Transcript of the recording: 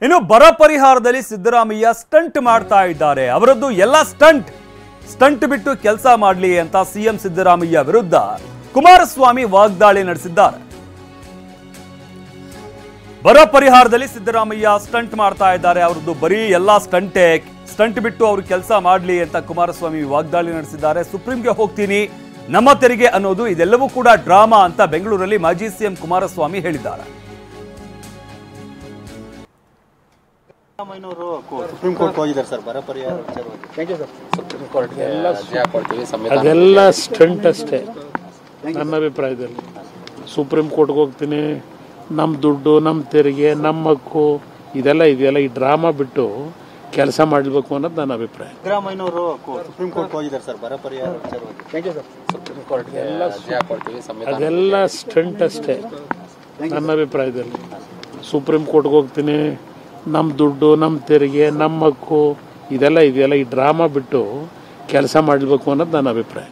ಇನ್ನು ಬರ ಪರಿಹಾರದಲ್ಲಿ ಸಿದ್ದರಾಮಯ್ಯ ಸ್ಟಂಟ್ ಮಾಡ್ತಾ ಇದ್ದಾರೆ. ಅವರದ್ದು ಎಲ್ಲ ಸ್ಟಂಟ್ ಬಿಟ್ಟು ಕೆಲಸ ಮಾಡಲಿ ಅಂತ ಸಿಎಂ ಸಿದ್ದರಾಮಯ್ಯ ವಿರುದ್ಧ ಕುಮಾರಸ್ವಾಮಿ ವಾಗ್ದಾಳಿ ನಡೆಸಿದ್ದಾರೆ. ಬರ ಪರಿಹಾರದಲ್ಲಿ ಸಿದ್ದರಾಮಯ್ಯ ಸ್ಟಂಟ್ ಮಾಡ್ತಾ ಇದ್ದಾರೆ. ಅವರದ್ದು ಬರೀ ಎಲ್ಲ ಸ್ಟಂಟ್ ಬಿಟ್ಟು ಅವರು ಕೆಲಸ ಮಾಡಲಿ ಅಂತ ಕುಮಾರಸ್ವಾಮಿ ವಾಗ್ದಾಳಿ ನಡೆಸಿದ್ದಾರೆ. ಸುಪ್ರೀಂಗೆ ಹೋಗ್ತೀನಿ, ನಮ್ಮ ತೆರಿಗೆ ಅನ್ನೋದು ಇದೆಲ್ಲವೂ ಕೂಡ ಡ್ರಾಮಾ ಅಂತ ಬೆಂಗಳೂರಲ್ಲಿ ಮಾಜಿ ಸಿಎಂ ಕುಮಾರಸ್ವಾಮಿ ಹೇಳಿದ್ದಾರೆ. ಸುಪ್ರೀಂ ಕೋರ್ಟ್ ಹೋಗಿದ್ದಾರೆ ಸರ್ ಬರ ಪರಿಹಾರ ವಿಚಾರವಾಗಿ. ಸುಪ್ರೀಂ ಕೋರ್ಟ್ಗೆ ಅದೆಲ್ಲ ಸ್ಟಂಟ್ ಅಷ್ಟೇ ನನ್ನ ಅಭಿಪ್ರಾಯದಲ್ಲಿ. ಸುಪ್ರೀಂ ಕೋರ್ಟ್ಗೆ ಹೋಗ್ತೀನಿ, ನಮ್ಮ ದುಡ್ಡು, ನಮ್ಮ ತೆರಿಗೆ, ನಮ್ಮ ಹಕ್ಕು ಇದೆಲ್ಲ ಇದೆಯಲ್ಲ, ಈ ಡ್ರಾಮಾ ಬಿಟ್ಟು ಕೆಲಸ ಮಾಡಬೇಕು ಅನ್ನೋದು ನನ್ನ ಅಭಿಪ್ರಾಯ. ಸಿದ್ದರಾಮಯ್ಯನವರು ಸುಪ್ರೀಂ ಕೋರ್ಟ್ ಹೋಗಿದ್ದಾರೆ ಸರ್ ಬರ ಪರಿಹಾರ ವಿಚಾರವಾಗಿ. ಸುಪ್ರೀಂ ಕೋರ್ಟ್ಗೆ ಅದೆಲ್ಲ ಸ್ಟಂಟ್ ಅಷ್ಟೇ ನನ್ನ ಅಭಿಪ್ರಾಯದಲ್ಲಿ. ಸುಪ್ರೀಂ ಕೋರ್ಟ್ಗೆ ಹೋಗ್ತೀನಿ, ನಮ್ಮ ದುಡ್ಡು, ನಮ್ಮ ತೆರಿಗೆ, ನಮ್ಮ ಹಕ್ಕು ಇದೆಲ್ಲ ಇದೆಯಲ್ಲ, ಈ ಡ್ರಾಮಾ ಬಿಟ್ಟು ಕೆಲಸ ಮಾಡಬೇಕು ಅನ್ನೋದು ನನ್ನ ಅಭಿಪ್ರಾಯ.